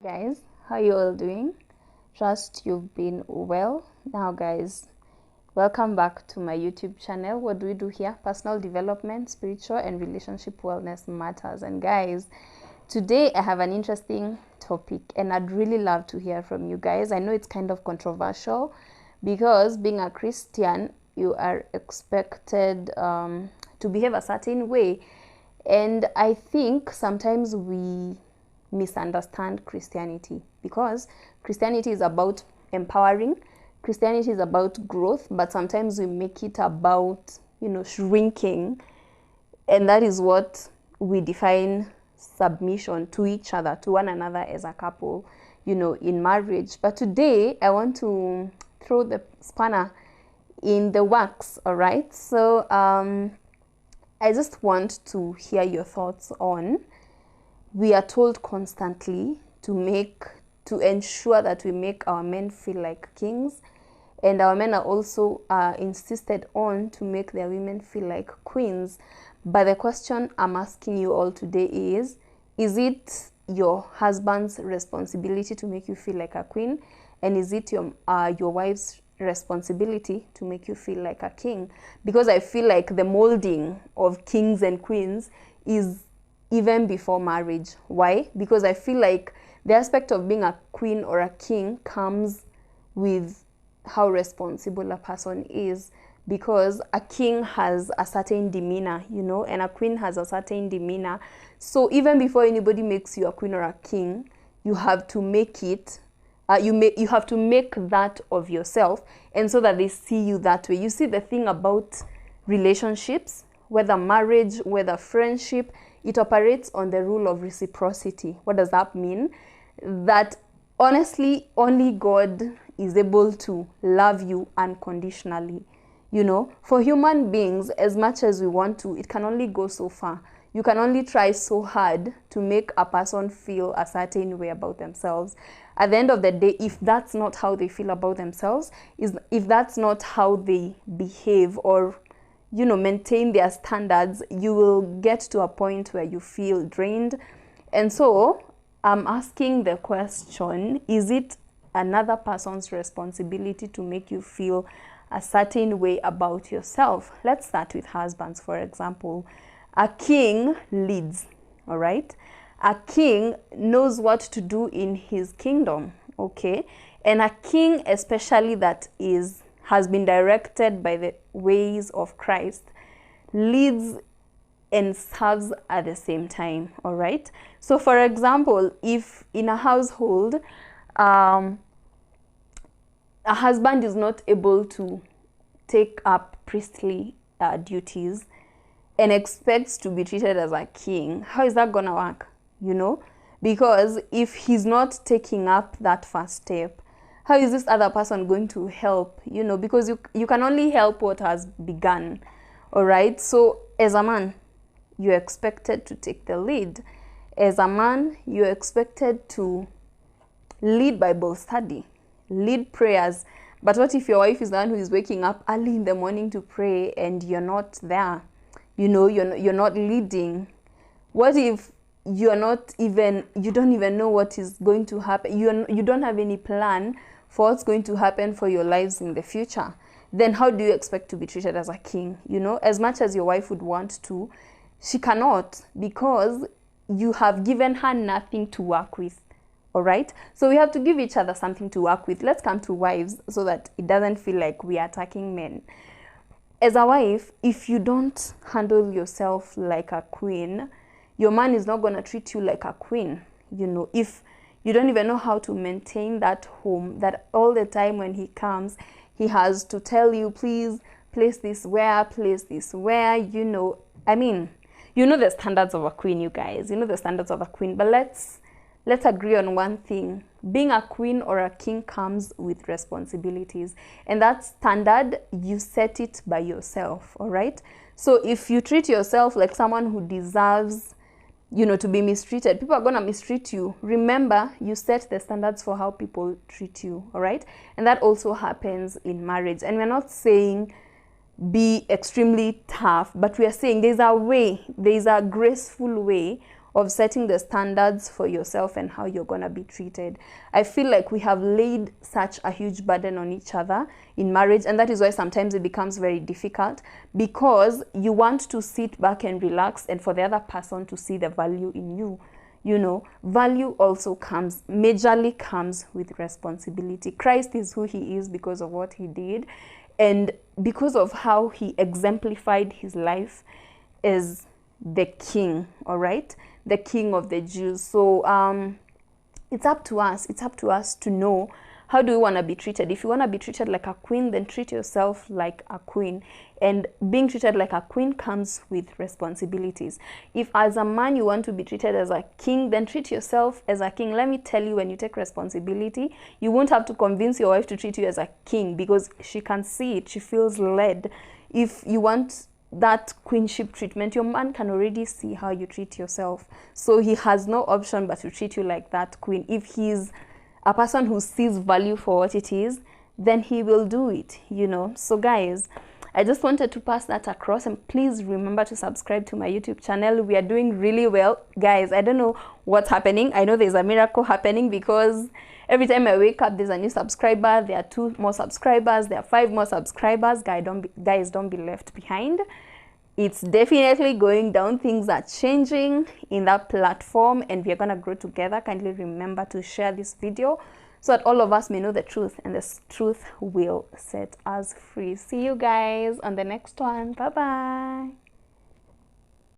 Guys, how you all doing? Trust you've been well. Now guys, welcome back to my YouTube channel. What do we do here? Personal development, spiritual and relationship wellness matters. And guys, today I have an interesting topic and I'd really love to hear from you guys. I know it's kind of controversial because being a Christian, you are expected to behave a certain way. And I think sometimes we misunderstand Christianity because Christianity is about empowering, Christianity is about growth, but sometimes we make it about, shrinking, and that is what we define submission to each other, to one another as a couple, in marriage. But today I want to throw the spanner in the works, all right? So I just want to hear your thoughts on, we are told constantly to ensure that we make our men feel like kings, and our men are also insisted on to make their women feel like queens. But the question I'm asking you all today is it your husband's responsibility to make you feel like a queen, and is it your wife's responsibility to make you feel like a king? Because I feel like the molding of kings and queens is even before marriage. Why? Because I feel like the aspect of being a queen or a king comes with how responsible a person is, because a king has a certain demeanor, and a queen has a certain demeanor. So even before anybody makes you a queen or a king, you have to make it you have to make that of yourself, and so that they see you that way. You see, the thing about relationships, whether marriage, whether friendship, it operates on the rule of reciprocity. What does that mean? That honestly, only God is able to love you unconditionally. For human beings, as much as we want to, it can only go so far. You can only try so hard to make a person feel a certain way about themselves. At the end of the day, if that's not how they feel about themselves, if that's not how they behave or maintain their standards, you will get to a point where you feel drained. And so I'm asking the question, is it another person's responsibility to make you feel a certain way about yourself? Let's start with husbands, for example. A king leads, all right? A king knows what to do in his kingdom, okay? And a king, especially that has been directed by the ways of Christ, leads and serves at the same time, all right? So for example, if in a household, a husband is not able to take up priestly duties and expects to be treated as a king, how is that gonna work? Because if he's not taking up that first step, how is this other person going to help? Because you can only help what has begun, all right? So as a man, you're expected to take the lead. As a man, you're expected to lead Bible study, lead prayers. But what if your wife is the one who is waking up early in the morning to pray and you're not there? You're not leading. What if you don't even know what is going to happen? You don't have any plan for what's going to happen for your lives in the future. Then how do you expect to be treated as a king? As much as your wife would want to, she cannot, because you have given her nothing to work with, all right? So we have to give each other something to work with. Let's come to wives so that it doesn't feel like we are attacking men. As a wife, if you don't handle yourself like a queen, your man is not going to treat you like a queen. If you don't even know how to maintain that home, that all the time when he comes, he has to tell you, please place this where, place this where, I mean, the standards of a queen, you guys, the standards of a queen. But let's agree on one thing. Being a queen or a king comes with responsibilities, and that standard, you set it by yourself, all right? So if you treat yourself like someone who deserves to be mistreated, people are going to mistreat you. Remember, you set the standards for how people treat you, all right? And that also happens in marriage. And we're not saying be extremely tough, but we are saying there's a graceful way of setting the standards for yourself and how you're going to be treated. I feel like we have laid such a huge burden on each other in marriage, and that is why sometimes it becomes very difficult, because you want to sit back and relax and for the other person to see the value in you. You know, value also majorly comes with responsibility. Christ is who he is because of what he did, and because of how he exemplified his life as the king, all right, the king of the Jews. So it's up to us to know, how do you want to be treated? If you want to be treated like a queen, then treat yourself like a queen. And being treated like a queen comes with responsibilities. If as a man you want to be treated as a king, then treat yourself as a king. Let me tell you, when you take responsibility, you won't have to convince your wife to treat you as a king, because she can see it, she feels led. If you want that queenship treatment, your man can already see how you treat yourself, so he has no option but to treat you like that queen. If he's a person who sees value for what it is, then he will do it, you know. So guys, I just wanted to pass that across, and please remember to subscribe to my YouTube channel. We are doing really well, guys. I don't know what's happening. I know there's a miracle happening, because every time I wake up, there's a new subscriber. There are 2 more subscribers. There are 5 more subscribers. Guys, don't be left behind. It's definitely going down. Things are changing in that platform, and we are going to grow together. Kindly remember to share this video so that all of us may know the truth, and this truth will set us free. See you guys on the next one. Bye bye.